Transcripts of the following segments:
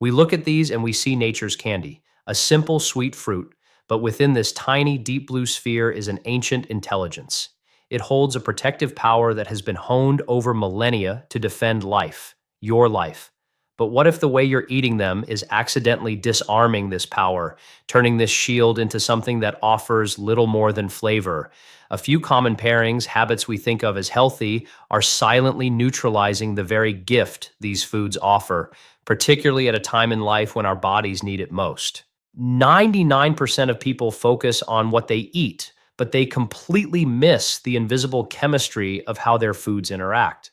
We look at these and we see nature's candy, a simple, sweet fruit, but within this tiny, deep blue sphere is an ancient intelligence. It holds a protective power that has been honed over millennia to defend life, your life. But what if the way you're eating them is accidentally disarming this power, turning this shield into something that offers little more than flavor? A few common pairings, habits we think of as healthy, are silently neutralizing the very gift these foods offer, particularly at a time in life when our bodies need it most. 99% of people focus on what they eat, but they completely miss the invisible chemistry of how their foods interact.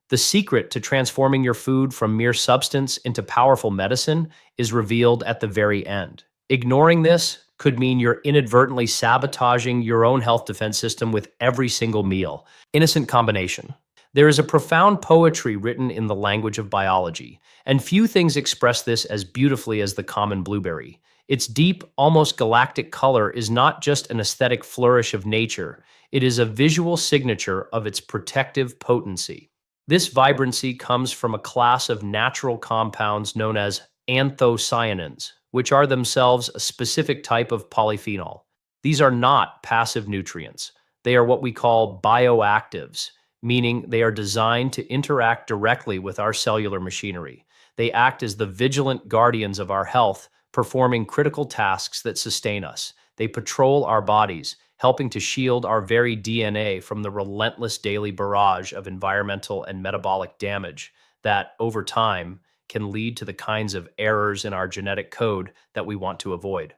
The secret to transforming your food from mere substance into powerful medicine is revealed at the very end. Ignoring this could mean you're inadvertently sabotaging your own health defense system with every single meal. Innocent combination. There is a profound poetry written in the language of biology, and few things express this as beautifully as the common blueberry. Its deep, almost galactic color is not just an aesthetic flourish of nature, it is a visual signature of its protective potency. This vibrancy comes from a class of natural compounds known as anthocyanins, which are themselves a specific type of polyphenol. These are not passive nutrients. They are what we call bioactives, meaning they are designed to interact directly with our cellular machinery. They act as the vigilant guardians of our health, performing critical tasks that sustain us. They patrol our bodies, helping to shield our very DNA from the relentless daily barrage of environmental and metabolic damage that, over time, can lead to the kinds of errors in our genetic code that we want to avoid.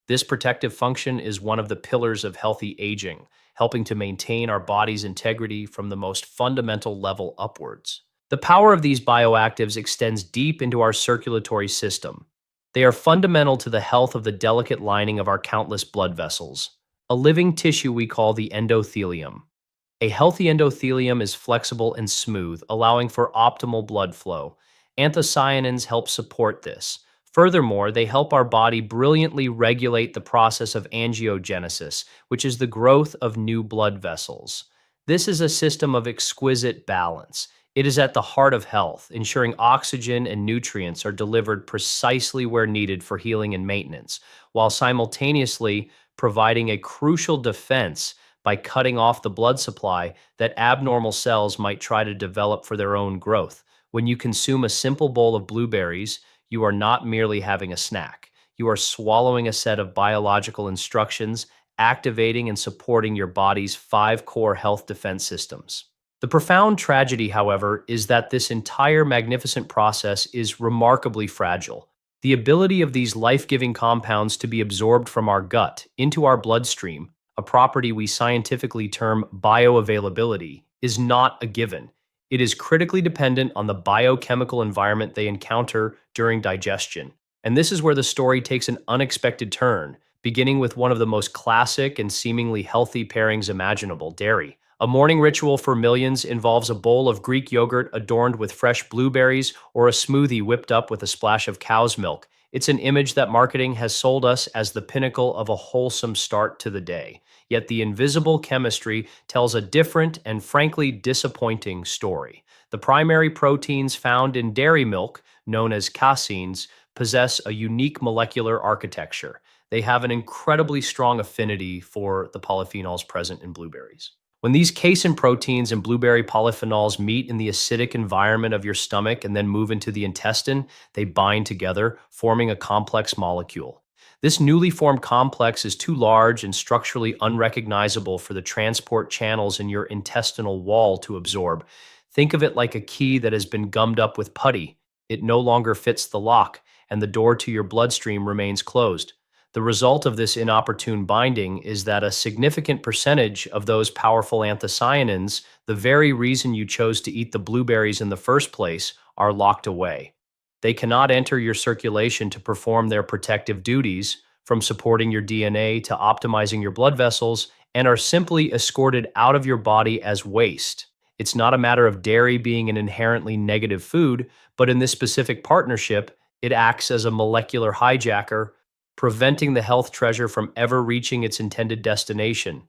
This protective function is one of the pillars of healthy aging, helping to maintain our body's integrity from the most fundamental level upwards. The power of these bioactives extends deep into our circulatory system. They are fundamental to the health of the delicate lining of our countless blood vessels, a living tissue we call the endothelium. A healthy endothelium is flexible and smooth, allowing for optimal blood flow. Anthocyanins help support this. Furthermore, they help our body brilliantly regulate the process of angiogenesis, which is the growth of new blood vessels. This is a system of exquisite balance. It is at the heart of health, ensuring oxygen and nutrients are delivered precisely where needed for healing and maintenance, while simultaneously providing a crucial defense by cutting off the blood supply that abnormal cells might try to develop for their own growth. When you consume a simple bowl of blueberries, you are not merely having a snack. You are swallowing a set of biological instructions, activating and supporting your body's 5 core health defense systems. The profound tragedy, however, is that this entire magnificent process is remarkably fragile. The ability of these life-giving compounds to be absorbed from our gut into our bloodstream, a property we scientifically term bioavailability, is not a given. It is critically dependent on the biochemical environment they encounter during digestion. And this is where the story takes an unexpected turn, beginning with one of the most classic and seemingly healthy pairings imaginable, dairy. A morning ritual for millions involves a bowl of Greek yogurt adorned with fresh blueberries or a smoothie whipped up with a splash of cow's milk. It's an image that marketing has sold us as the pinnacle of a wholesome start to the day. Yet the invisible chemistry tells a different and frankly disappointing story. The primary proteins found in dairy milk, known as caseins, possess a unique molecular architecture. They have an incredibly strong affinity for the polyphenols present in blueberries. When these casein proteins and blueberry polyphenols meet in the acidic environment of your stomach and then move into the intestine, they bind together, forming a complex molecule. This newly formed complex is too large and structurally unrecognizable for the transport channels in your intestinal wall to absorb. Think of it like a key that has been gummed up with putty. It no longer fits the lock, and the door to your bloodstream remains closed. The result of this inopportune binding is that a significant percentage of those powerful anthocyanins, the very reason you chose to eat the blueberries in the first place, are locked away. They cannot enter your circulation to perform their protective duties, from supporting your DNA to optimizing your blood vessels, and are simply escorted out of your body as waste. It's not a matter of dairy being an inherently negative food, but in this specific partnership, it acts as a molecular hijacker, preventing the health treasure from ever reaching its intended destination.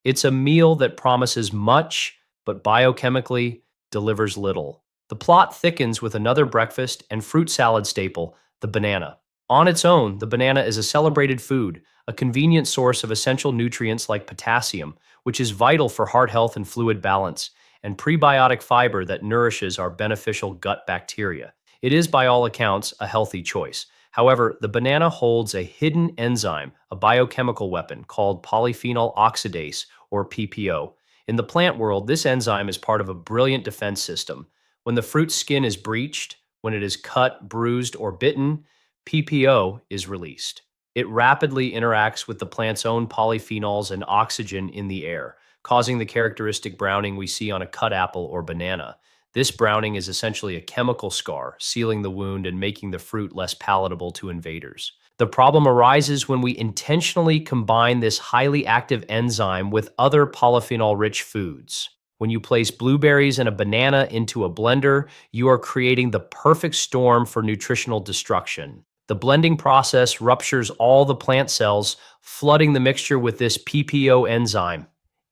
It's a meal that promises much, but biochemically delivers little. The plot thickens with another breakfast and fruit salad staple, The banana. On its own, the banana is a celebrated food, a convenient source of essential nutrients like potassium, which is vital for heart health and fluid balance, and prebiotic fiber that nourishes our beneficial gut bacteria. It is, by all accounts, a healthy choice. However, the banana holds a hidden enzyme, a biochemical weapon called polyphenol oxidase, or PPO. In the plant world, this enzyme is part of a brilliant defense system. When the fruit's skin is breached, when it is cut, bruised, or bitten, PPO is released. It rapidly interacts with the plant's own polyphenols and oxygen in the air, causing the characteristic browning we see on a cut apple or banana. This browning is essentially a chemical scar, sealing the wound and making the fruit less palatable to invaders. The problem arises when we intentionally combine this highly active enzyme with other polyphenol-rich foods. When you place blueberries and a banana into a blender, you are creating the perfect storm for nutritional destruction. The blending process ruptures all the plant cells, flooding the mixture with this PPO enzyme.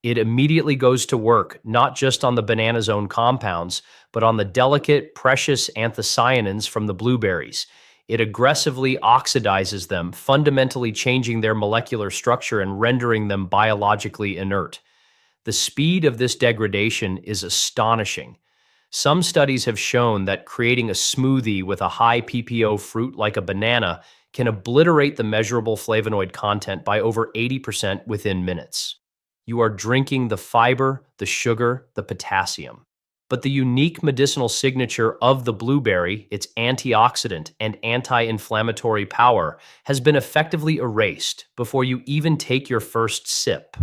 It immediately goes to work, not just on the banana's own compounds, but on the delicate, precious anthocyanins from the blueberries. It aggressively oxidizes them, fundamentally changing their molecular structure and rendering them biologically inert. The speed of this degradation is astonishing. Some studies have shown that creating a smoothie with a high PPO fruit like a banana can obliterate the measurable flavonoid content by over 80% within minutes. You are drinking the fiber, the sugar, the potassium. But the unique medicinal signature of the blueberry, its antioxidant and anti-inflammatory power, has been effectively erased before you even take your first sip.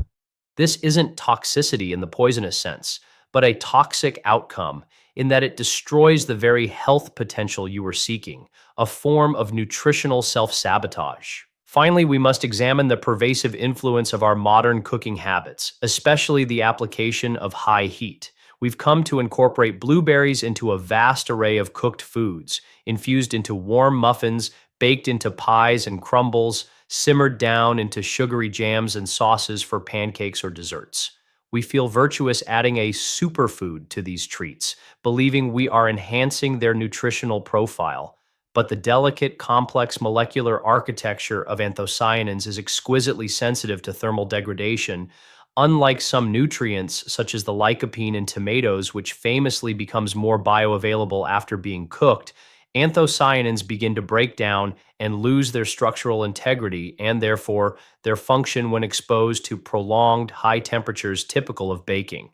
This isn't toxicity in the poisonous sense, but a toxic outcome in that it destroys the very health potential you were seeking, a form of nutritional self-sabotage. Finally, we must examine the pervasive influence of our modern cooking habits, especially the application of high heat. We've come to incorporate blueberries into a vast array of cooked foods, infused into warm muffins, baked into pies and crumbles, simmered down into sugary jams and sauces for pancakes or desserts. We feel virtuous adding a superfood to these treats, believing we are enhancing their nutritional profile. But the delicate, complex molecular architecture of anthocyanins is exquisitely sensitive to thermal degradation. Unlike some nutrients, such as the lycopene in tomatoes, which famously becomes more bioavailable after being cooked, anthocyanins begin to break down and lose their structural integrity and therefore their function when exposed to prolonged high temperatures typical of baking.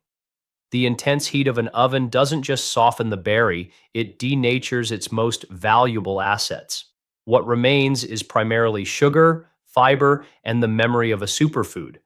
The intense heat of an oven doesn't just soften the berry, it denatures its most valuable assets. What remains is primarily sugar, fiber, and the memory of a superfood.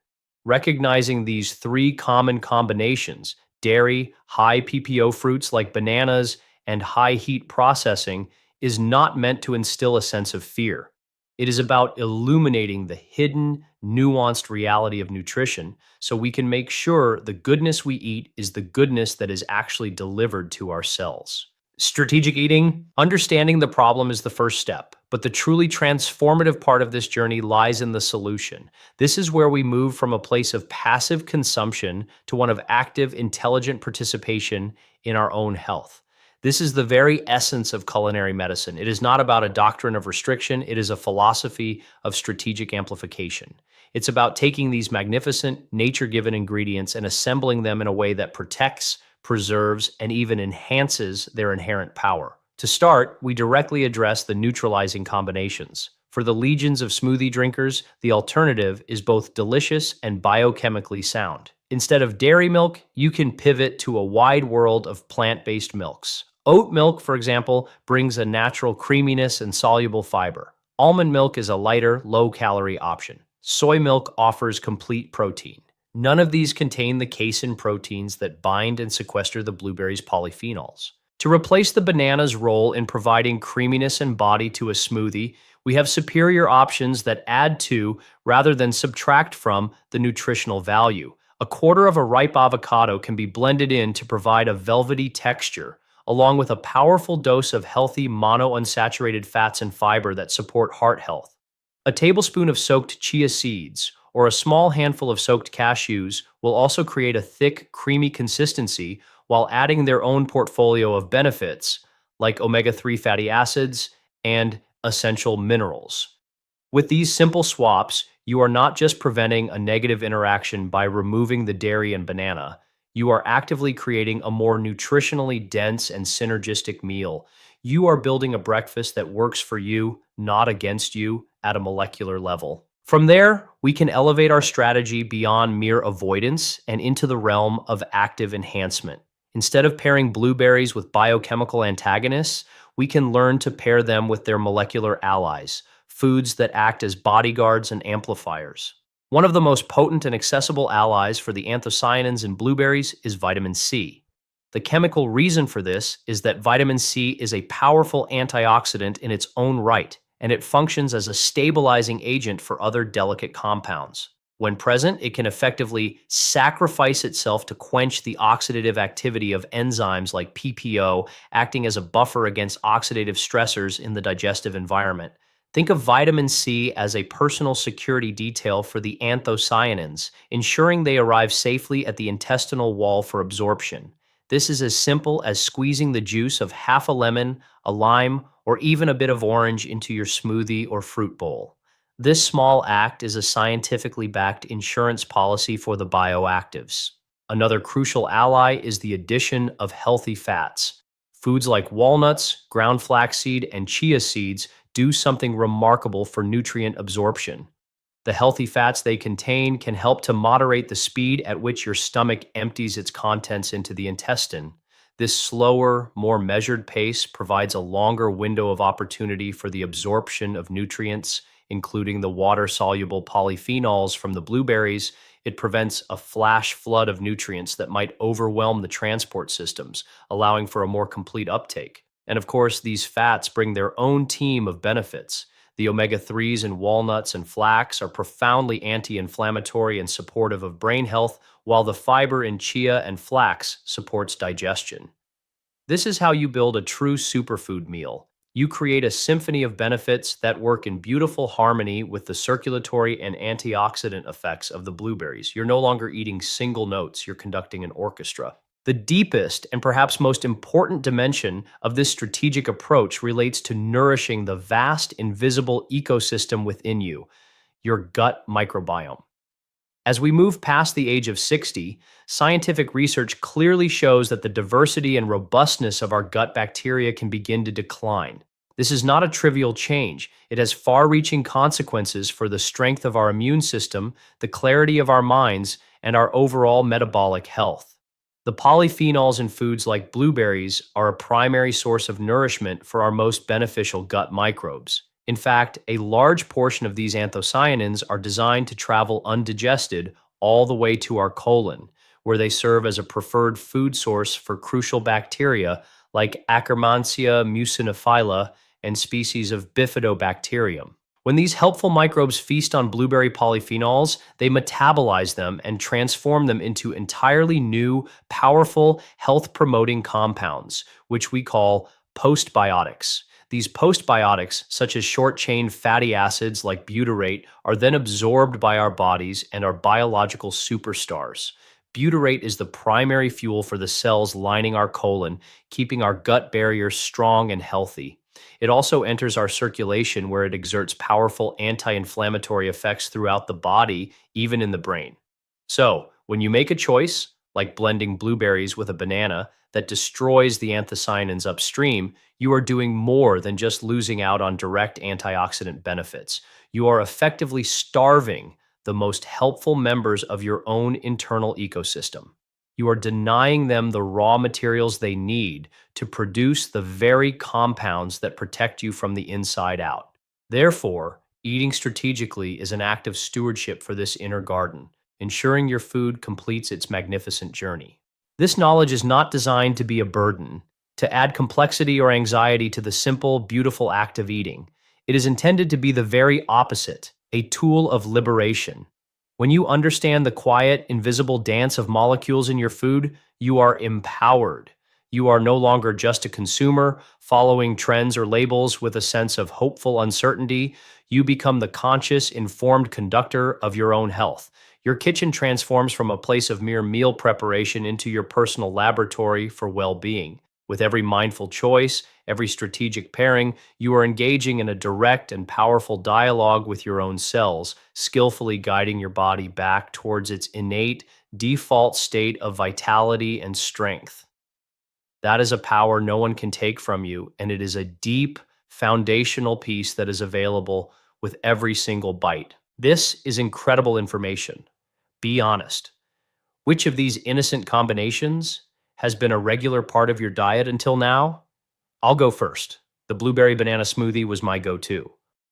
Recognizing these three common combinations, dairy, high PPO fruits like bananas, and high heat processing, is not meant to instill a sense of fear. It is about illuminating the hidden, nuanced reality of nutrition so we can make sure the goodness we eat is the goodness that is actually delivered to our cells. Strategic eating, understanding the problem is the first step, but the truly transformative part of this journey lies in the solution. This is where we move from a place of passive consumption to one of active, intelligent participation in our own health. This is the very essence of culinary medicine. It is not about a doctrine of restriction, it is a philosophy of strategic amplification. It's about taking these magnificent, nature-given ingredients and assembling them in a way that protects, preserves, and even enhances their inherent power. To start, we directly address the neutralizing combinations. For the legions of smoothie drinkers, the alternative is both delicious and biochemically sound. Instead of dairy milk, you can pivot to a wide world of plant-based milks. Oat milk, for example, brings a natural creaminess and soluble fiber. Almond milk is a lighter, low-calorie option. Soy milk offers complete protein. None of these contain the casein proteins that bind and sequester the blueberry's polyphenols. To replace the banana's role in providing creaminess and body to a smoothie, we have superior options that add to, rather than subtract from, the nutritional value. A quarter of a ripe avocado can be blended in to provide a velvety texture, along with a powerful dose of healthy monounsaturated fats and fiber that support heart health. A tablespoon of soaked chia seeds or a small handful of soaked cashews will also create a thick, creamy consistency while adding their own portfolio of benefits, like omega-3 fatty acids and essential minerals. With these simple swaps, you are not just preventing a negative interaction by removing the dairy and banana, you are actively creating a more nutritionally dense and synergistic meal. You are building a breakfast that works for you, not against you, at a molecular level. From there, we can elevate our strategy beyond mere avoidance and into the realm of active enhancement. Instead of pairing blueberries with biochemical antagonists, we can learn to pair them with their molecular allies, foods that act as bodyguards and amplifiers. One of the most potent and accessible allies for the anthocyanins in blueberries is vitamin C. The chemical reason for this is that vitamin C is a powerful antioxidant in its own right, and it functions as a stabilizing agent for other delicate compounds. When present, it can effectively sacrifice itself to quench the oxidative activity of enzymes like PPO, acting as a buffer against oxidative stressors in the digestive environment. Think of vitamin C as a personal security detail for the anthocyanins, ensuring they arrive safely at the intestinal wall for absorption. This is as simple as squeezing the juice of half a lemon, a lime, or even a bit of orange into your smoothie or fruit bowl. This small act is a scientifically backed insurance policy for the bioactives. Another crucial ally is the addition of healthy fats. Foods like walnuts, ground flaxseed, and chia seeds do something remarkable for nutrient absorption. The healthy fats they contain can help to moderate the speed at which your stomach empties its contents into the intestine. This slower, more measured pace provides a longer window of opportunity for the absorption of nutrients, including the water-soluble polyphenols from the blueberries. It prevents a flash flood of nutrients that might overwhelm the transport systems, allowing for a more complete uptake. And of course, these fats bring their own team of benefits. The omega-3s in walnuts and flax are profoundly anti-inflammatory and supportive of brain health, while the fiber in chia and flax supports digestion. This is how you build a true superfood meal. You create a symphony of benefits that work in beautiful harmony with the circulatory and antioxidant effects of the blueberries. You're no longer eating single notes, you're conducting an orchestra. The deepest and perhaps most important dimension of this strategic approach relates to nourishing the vast invisible ecosystem within you, your gut microbiome. As we move past the age of 60, scientific research clearly shows that the diversity and robustness of our gut bacteria can begin to decline. This is not a trivial change. It has far-reaching consequences for the strength of our immune system, the clarity of our minds, and our overall metabolic health. The polyphenols in foods like blueberries are a primary source of nourishment for our most beneficial gut microbes. In fact, a large portion of these anthocyanins are designed to travel undigested all the way to our colon, where they serve as a preferred food source for crucial bacteria like Akkermansia muciniphila and species of Bifidobacterium. When these helpful microbes feast on blueberry polyphenols, they metabolize them and transform them into entirely new, powerful, health-promoting compounds, which we call postbiotics. These postbiotics, such as short-chain fatty acids like butyrate, are then absorbed by our bodies and are biological superstars. Butyrate is the primary fuel for the cells lining our colon, keeping our gut barrier strong and healthy. It also enters our circulation where it exerts powerful anti-inflammatory effects throughout the body, even in the brain. So, when you make a choice, like blending blueberries with a banana, that destroys the anthocyanins upstream, you are doing more than just losing out on direct antioxidant benefits. You are effectively starving the most helpful members of your own internal ecosystem. You are denying them the raw materials they need to produce the very compounds that protect you from the inside out. Therefore, eating strategically is an act of stewardship for this inner garden, ensuring your food completes its magnificent journey. This knowledge is not designed to be a burden, to add complexity or anxiety to the simple, beautiful act of eating. It is intended to be the very opposite, a tool of liberation. When you understand the quiet, invisible dance of molecules in your food, you are empowered. You are no longer just a consumer, following trends or labels with a sense of hopeful uncertainty. You become the conscious, informed conductor of your own health. Your kitchen transforms from a place of mere meal preparation into your personal laboratory for well-being. With every mindful choice, every strategic pairing, you are engaging in a direct and powerful dialogue with your own cells, skillfully guiding your body back towards its innate default state of vitality and strength. That is a power no one can take from you, and it is a deep, foundational piece that is available with every single bite. This is incredible information. Be honest. Which of these innocent combinations has been a regular part of your diet until now? I'll go first. The blueberry banana smoothie was my go to.